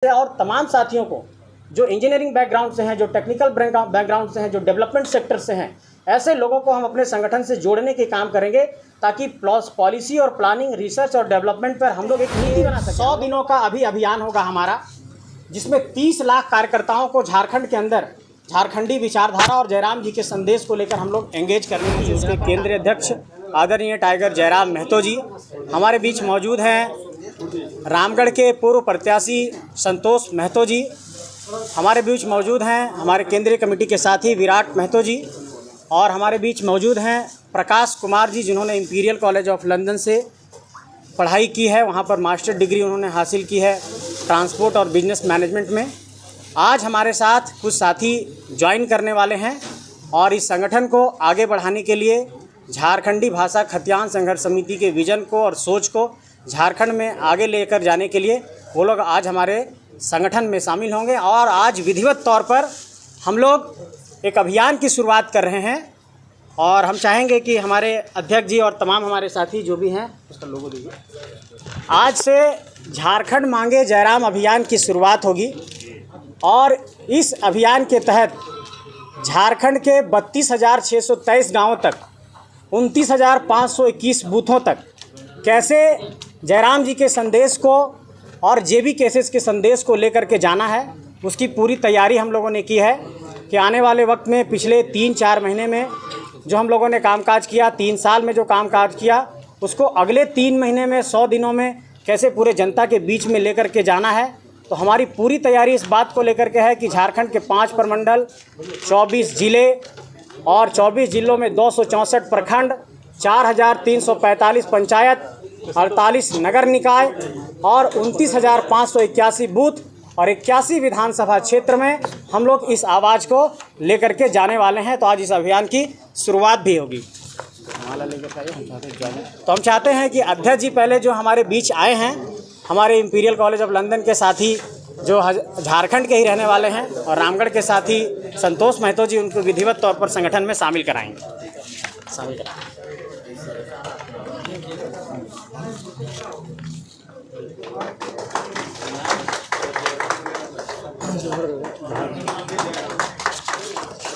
और तमाम साथियों को जो इंजीनियरिंग बैकग्राउंड से हैं, जो टेक्निकल बैकग्राउंड से हैं, जो डेवलपमेंट सेक्टर से हैं, ऐसे लोगों को हम अपने संगठन से जोड़ने के काम करेंगे ताकि पॉलिसी और प्लानिंग, रिसर्च और डेवलपमेंट पर हम लोग एक नीति बना सकें। 100 दिनों का अभियान होगा हमारा, जिसमें 30 लाख कार्यकर्ताओं को झारखंड के अंदर झारखंडी विचारधारा और जयराम जी के संदेश को लेकर हम लोग एंगेज करने की उसके केंद्रीय अध्यक्ष आदरणीय टाइगर जयराम महतो जी हमारे बीच मौजूद हैं। रामगढ़ के पूर्व प्रत्याशी संतोष महतो जी हमारे बीच मौजूद हैं। हमारे केंद्रीय कमेटी के साथी विराट महतो जी और हमारे बीच मौजूद हैं प्रकाश कुमार जी, जिन्होंने इंपीरियल कॉलेज ऑफ लंदन से पढ़ाई की है, वहाँ पर मास्टर डिग्री उन्होंने हासिल की है ट्रांसपोर्ट और बिजनेस मैनेजमेंट में। आज हमारे साथ कुछ साथी ज्वाइन करने वाले हैं और इस संगठन को आगे बढ़ाने के लिए झारखंडी भाषा खतियान संघर्ष समिति के विजन को और सोच को झारखंड में आगे लेकर जाने के लिए वो लोग आज हमारे संगठन में शामिल होंगे। और आज विधिवत तौर पर हम लोग एक अभियान की शुरुआत कर रहे हैं और हम चाहेंगे कि हमारे अध्यक्ष जी और तमाम हमारे साथी जो भी हैं उसका लोगो दीजिए। आज से झारखंड मांगे जयराम अभियान की शुरुआत होगी और इस अभियान के तहत झारखंड के 32,623 गाँवों तक 29,521 बूथों तक कैसे जयराम जी के संदेश को और जेबी केसेस के संदेश को लेकर के जाना है, उसकी पूरी तैयारी हम लोगों ने की है कि आने वाले वक्त में पिछले 3-4 महीने में जो हम लोगों ने कामकाज किया, 3 साल में जो कामकाज किया, उसको अगले 3 महीने में 100 दिनों में कैसे पूरे जनता के बीच में लेकर के जाना है। तो हमारी पूरी तैयारी इस बात को लेकर के है कि झारखंड के 5 प्रमंडल, 24 ज़िले और 24 ज़िलों में 264 प्रखंड, 4,345 पंचायत, 48 नगर निकाय और 29,581 बूथ और 81 विधानसभा क्षेत्र में हम लोग इस आवाज़ को लेकर के जाने वाले हैं। तो आज इस अभियान की शुरुआत भी होगी। तो हम चाहते हैं कि अध्यक्ष जी पहले जो हमारे बीच आए हैं, हमारे इंपीरियल कॉलेज ऑफ लंदन के साथी जो झारखंड के ही रहने वाले हैं और रामगढ़ के साथी संतोष महतो जी, उनको विधिवत तौर पर संगठन में शामिल कराएंगे।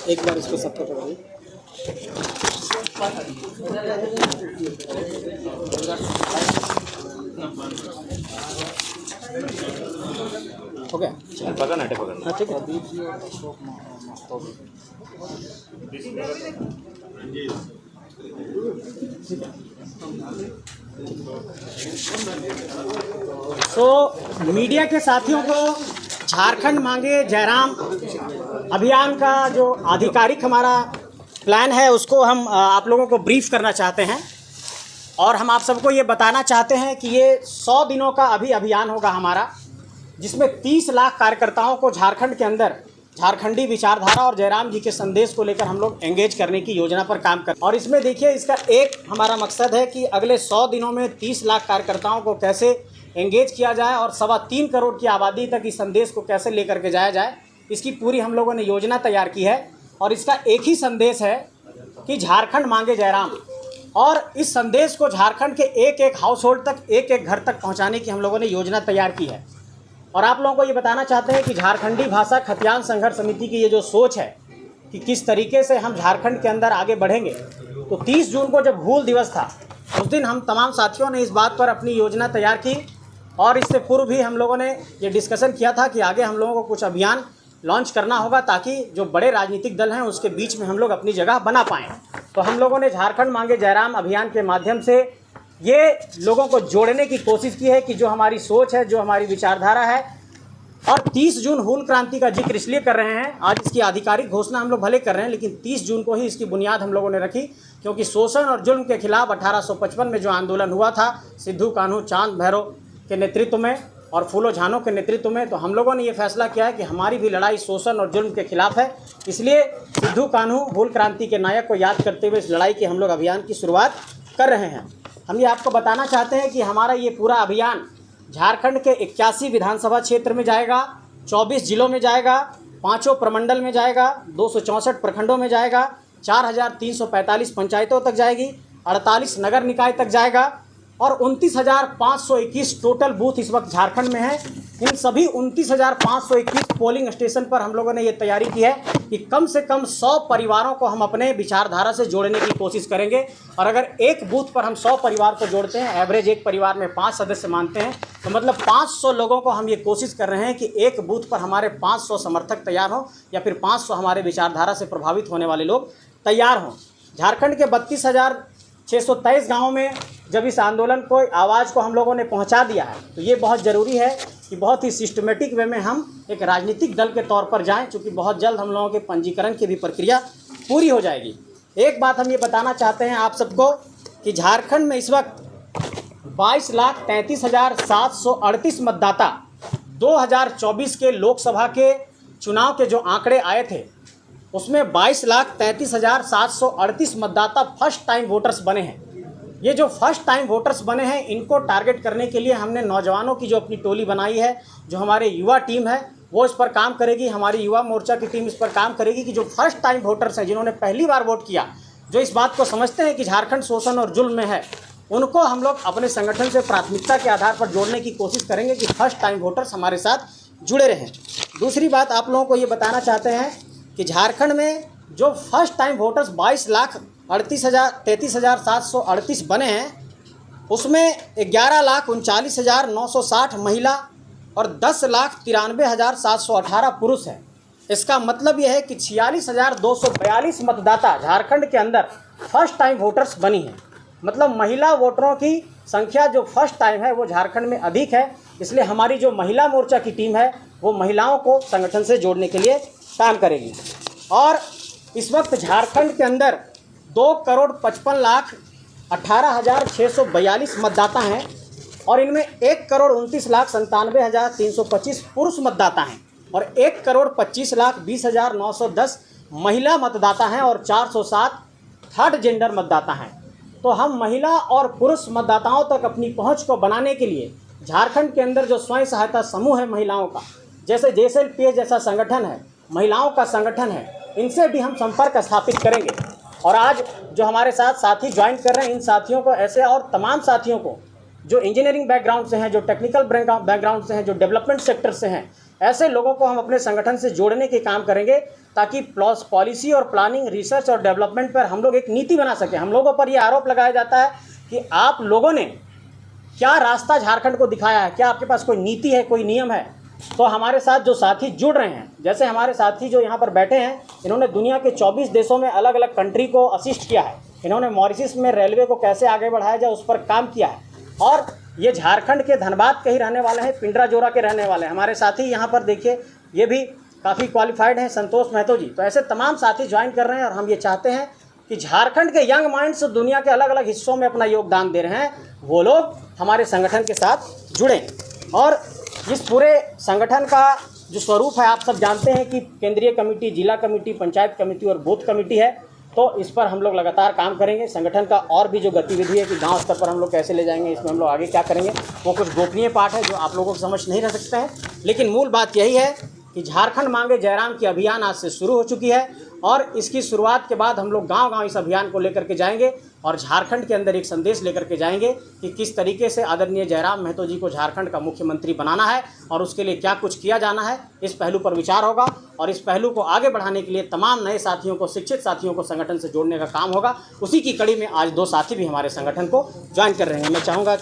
एक बार इसको सबको पकड़िए। हो गया? पकड़ना है, पकड़ना। हाँ ठीक है। तो मीडिया के साथियों को झारखंड मांगे जयराम अभियान का जो आधिकारिक हमारा प्लान है उसको हम आप लोगों को ब्रीफ करना चाहते हैं और हम आप सबको ये बताना चाहते हैं कि ये 100 दिनों का अभियान होगा हमारा, जिसमें 30 लाख कार्यकर्ताओं को झारखंड के अंदर झारखंडी विचारधारा और जयराम जी के संदेश को लेकर हम लोग एंगेज करने की योजना पर काम कर। और इसमें देखिए, इसका एक हमारा मकसद है कि अगले 100 दिनों में 30 लाख कार्यकर्ताओं को कैसे एंगेज किया जाए और 3.25 करोड़ की आबादी तक इस संदेश को कैसे लेकर के जाया जाए, इसकी पूरी हम लोगों ने योजना तैयार की है। और इसका एक ही संदेश है कि झारखंड मांगे जयराम, और इस संदेश को झारखंड के एक हाउस होल्ड तक, एक घर तक पहुँचाने की हम लोगों ने योजना तैयार की है। और आप लोगों को ये बताना चाहते हैं कि झारखंडी भाषा खतियान संघर्ष समिति की ये जो सोच है कि किस तरीके से हम झारखंड के अंदर आगे बढ़ेंगे, तो 30 जून को जब हूल दिवस था उस दिन हम तमाम साथियों ने इस बात पर अपनी योजना तैयार की और इससे पूर्व भी हम लोगों ने ये डिस्कशन किया था कि आगे हम लोगों को कुछ अभियान लॉन्च करना होगा ताकि जो बड़े राजनीतिक दल हैं उसके बीच में हम लोग अपनी जगह बना पाएँ। तो हम लोगों ने झारखंड मांगे जयराम अभियान के माध्यम से ये लोगों को जोड़ने की कोशिश की है कि जो हमारी सोच है, जो हमारी विचारधारा है। और 30 जून हूल क्रांति का जिक्र इसलिए कर रहे हैं, आज इसकी आधिकारिक घोषणा हम लोग भले कर रहे हैं, लेकिन 30 जून को ही इसकी बुनियाद हम लोगों ने रखी, क्योंकि शोषण और जुल्म के खिलाफ 1855 में जो आंदोलन हुआ था सिद्धू कान्हू चांद भैरव के नेतृत्व में और फूलो झानो के नेतृत्व में, तो हम लोगों ने ये फैसला किया है कि हमारी भी लड़ाई शोषण और जुल्म के खिलाफ है। इसलिए सिद्धू कान्हू हूल क्रांति के नायक को याद करते हुए इस लड़ाई की हम लोग अभियान की शुरुआत कर रहे हैं। हम ये आपको बताना चाहते हैं कि हमारा ये पूरा अभियान झारखंड के 81 विधानसभा क्षेत्र में जाएगा, 24 जिलों में जाएगा, 5 प्रमंडल में जाएगा, 264 प्रखंडों में जाएगा, 4,345 पंचायतों तक जाएगी, 48 नगर निकाय तक जाएगा और 29,521 टोटल बूथ इस वक्त झारखंड में है। इन सभी 29,521 पोलिंग स्टेशन पर हम लोगों ने ये तैयारी की है कि कम से कम 100 परिवारों को हम अपने विचारधारा से जोड़ने की कोशिश करेंगे। और अगर एक बूथ पर हम 100 परिवार को जोड़ते हैं, एवरेज एक परिवार में 5 सदस्य मानते हैं, तो मतलब 500 लोगों को हम ये कोशिश कर रहे हैं कि एक बूथ पर हमारे 500 समर्थक तैयार हों या फिर 500 हमारे विचारधारा से प्रभावित होने वाले लोग तैयार हों। झारखंड के 32,623 गाँवों में जब इस आंदोलन को आवाज़ को हम लोगों ने पहुंचा दिया है, तो ये बहुत ज़रूरी है कि बहुत ही सिस्टमेटिक वे में हम एक राजनीतिक दल के तौर पर जाएं, क्योंकि बहुत जल्द हम लोगों के पंजीकरण की भी प्रक्रिया पूरी हो जाएगी। एक बात हम ये बताना चाहते हैं आप सबको कि झारखंड में इस वक्त 22,33,738 मतदाता 2024 के लोकसभा के चुनाव के जो आंकड़े आए थे उसमें 22,33,738 मतदाता फर्स्ट टाइम वोटर्स बने हैं। ये जो फर्स्ट टाइम वोटर्स बने हैं, इनको टारगेट करने के लिए हमने नौजवानों की जो अपनी टोली बनाई है, जो हमारे युवा टीम है वो इस पर काम करेगी। हमारी युवा मोर्चा की टीम इस पर काम करेगी कि जो फर्स्ट टाइम वोटर्स हैं, जिन्होंने पहली बार वोट किया, जो इस बात को समझते हैं कि झारखंड शोषण और जुल्म में है, उनको हम लोग अपने संगठन से प्राथमिकता के आधार पर जोड़ने की कोशिश करेंगे कि फर्स्ट टाइम वोटर्स हमारे साथ जुड़े रहें। दूसरी बात आप लोगों को ये बताना चाहते हैं कि झारखंड में जो फर्स्ट टाइम वोटर्स 22,33,738 बने हैं, उसमें 11,39,960 महिला और 10,93,718 पुरुष हैं। इसका मतलब यह है कि 46,242 मतदाता झारखंड के अंदर फर्स्ट टाइम वोटर्स बनी हैं। मतलब महिला वोटरों की संख्या जो फर्स्ट टाइम है वो झारखंड में अधिक है। इसलिए हमारी जो महिला मोर्चा की टीम है वो महिलाओं को संगठन से जोड़ने के लिए काम करेगी। और इस वक्त झारखंड के अंदर 2,55,18,642 मतदाता हैं और इनमें 1,29,97,325 पुरुष मतदाता हैं और 1,25,20,910 महिला मतदाता हैं और 407 थर्ड जेंडर मतदाता हैं। तो हम महिला और पुरुष मतदाताओं तक अपनी पहुंच को बनाने के लिए झारखंड के अंदर जो स्वयं सहायता समूह है महिलाओं का, जैसे JSLPS जैसा संगठन है, महिलाओं का संगठन है, इनसे भी हम संपर्क स्थापित करेंगे। और आज जो हमारे साथ साथी ज्वाइन कर रहे हैं, इन साथियों को ऐसे और तमाम साथियों को जो इंजीनियरिंग बैकग्राउंड से हैं, जो टेक्निकल बैकग्राउंड से हैं, जो डेवलपमेंट सेक्टर से हैं, ऐसे लोगों को हम अपने संगठन से जोड़ने के काम करेंगे ताकि पॉलिसी और प्लानिंग, रिसर्च और डेवलपमेंट पर हम लोग एक नीति बना सकें। हम लोगों पर यह आरोप लगाया जाता है कि आप लोगों ने क्या रास्ता झारखंड को दिखाया है, क्या आपके पास कोई नीति है, कोई नियम है। तो हमारे साथ जो साथी जुड़ रहे हैं, जैसे हमारे साथी जो यहाँ पर बैठे हैं, इन्होंने दुनिया के 24 देशों में अलग अलग कंट्री को असिस्ट किया है। इन्होंने मॉरिशस में रेलवे को कैसे आगे बढ़ाया जाए उस पर काम किया है। और ये झारखंड के धनबाद के ही रहने वाले हैं, पिंडरा जोरा के रहने वाले हैं। हमारे साथी यहाँ पर देखिए, ये भी काफ़ी क्वालिफाइड हैं, संतोष महतो जी। तो ऐसे तमाम साथी ज्वाइन कर रहे हैं और हम ये चाहते हैं कि झारखंड के यंग माइंड्स दुनिया के अलग अलग हिस्सों में अपना योगदान दे रहे हैं, वो लोग हमारे संगठन के साथ जुड़ें। और इस पूरे संगठन का जो स्वरूप है आप सब जानते हैं कि केंद्रीय कमेटी, जिला कमेटी, पंचायत कमेटी और बूथ कमेटी है। तो इस पर हम लोग लगातार काम करेंगे। संगठन का और भी जो गतिविधि है कि गांव स्तर पर हम लोग कैसे ले जाएंगे, इसमें हम लोग आगे क्या करेंगे, वो कुछ गोपनीय पार्ट है जो आप लोगों को समझ नहीं रह सकते हैं। लेकिन मूल बात यही है कि झारखंड मांगे जयराम की अभियान आज से शुरू हो चुकी है और इसकी शुरुआत के बाद हम लोग गांव-गांव इस अभियान को लेकर के जाएंगे और झारखंड के अंदर एक संदेश लेकर के जाएंगे कि किस तरीके से आदरणीय जयराम महतो जी को झारखंड का मुख्यमंत्री बनाना है और उसके लिए क्या कुछ किया जाना है। इस पहलू पर विचार होगा और इस पहलू को आगे बढ़ाने के लिए तमाम नए साथियों को, शिक्षित साथियों को संगठन से जोड़ने का काम होगा। उसी की कड़ी में आज 2 साथी भी हमारे संगठन को ज्वाइन कर रहे हैं। मैं चाहूँगा कि